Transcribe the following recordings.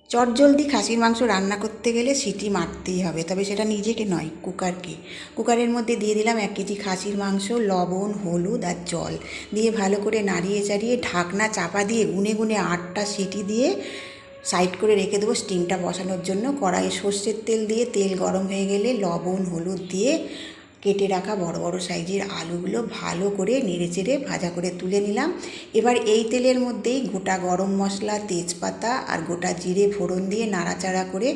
চটজলদি খাসির মাংস রান্না করতে গেলে সিটি মারতেই হবে, তবে সেটা নিজেকে নয়, কুকারকে। কুকারের মধ্যে দিয়ে দিলাম 1 কেজি খাসির মাংস, লবণ, হলুদ আর জল দিয়ে ভালো করে নাড়িয়ে চাড়িয়ে ঢাকনা চাপা দিয়ে গুনে গুনে 8টা সিটি দিয়ে সাইড করে রেখে দেবো স্টিমটা বসানোর জন্য। কড়াইয়ে সর্ষের তেল দিয়ে তেল গরম হয়ে গেলে লবণ হলুদ দিয়ে কেটে রাখা বড় বড় সাইজের আলুগুলো ভালো করে নেড়েচেড়ে ভাজা করে তুলে নিলাম। এবার এই তেলের মধ্যেই গোটা গরম মশলা, তেজপাতা আর গোটা জিরে ফোড়ন দিয়ে নাড়াচাড়া করে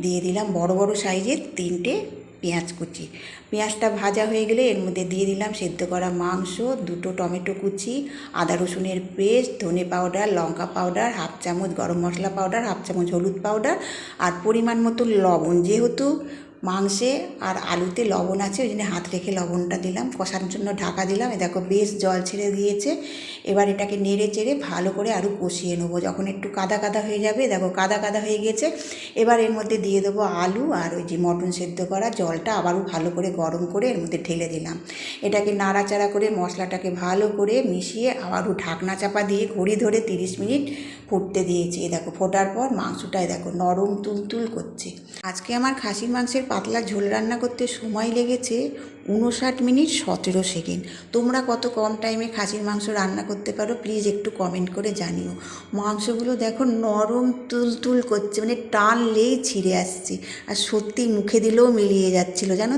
দিয়ে দিলাম বড় বড় সাইজের 3টে পেঁয়াজ কুচি। পেঁয়াজটা ভাজা হয়ে গেলে এর মধ্যে দিয়ে দিলাম সেদ্ধ করা মাংস, 2টো টমেটো কুচি, আদা রসুনের পেস্ট, ধনে পাউডার, লঙ্কা পাউডার, 1/2 চামচ গরম মশলা পাউডার, 1/2 চামচ হলুদ পাউডার আর পরিমাণ মতো লবণ। যেহেতু মাংসে আর আলুতে লবণ আছে, ওই জন্য হাত রেখে লবণটা দিলাম। কষানোর জন্য ঢাকা দিলাম। দেখো বেশ জল ছেড়ে দিয়েছে। এবার এটাকে নেড়ে চেড়ে ভালো করে আরও কষিয়ে নেবো। যখন একটু কাদা কাদা হয়ে যাবে, দেখো কাদা কাদা হয়ে গেছে, এবার এর মধ্যে দিয়ে দেবো আলু আর ওই যে মটন সেদ্ধ করা জলটা আবারও ভালো করে গরম করে এর মধ্যে ঢেলে দিলাম। এটাকে নাড়াচাড়া করে মশলাটাকে ভালো করে মিশিয়ে আবারও ঢাকনা চাপা দিয়ে ঘড়ি ধরে 30 মিনিট ফুটতে দিয়েছি। দেখো ফোটার পর মাংসটায় দেখো নরম তুলতুল করছে। আজকে আমার খাসির মাংসের পাতলা ঝোল রান্না করতে সময় লেগেছে 59 মিনিট 17 সেকেন্ড। তোমরা কত কম টাইমে খাসির মাংস রান্না করতে পারো প্লিজ একটু কমেন্ট করে জানিও। মাংসগুলো দেখো নরম তুলতুল করছে, মানে টানলেই ছিঁড়ে আসছে, আর সত্যি মুখে দিলেও মিলিয়ে যাচ্ছিলো জানো।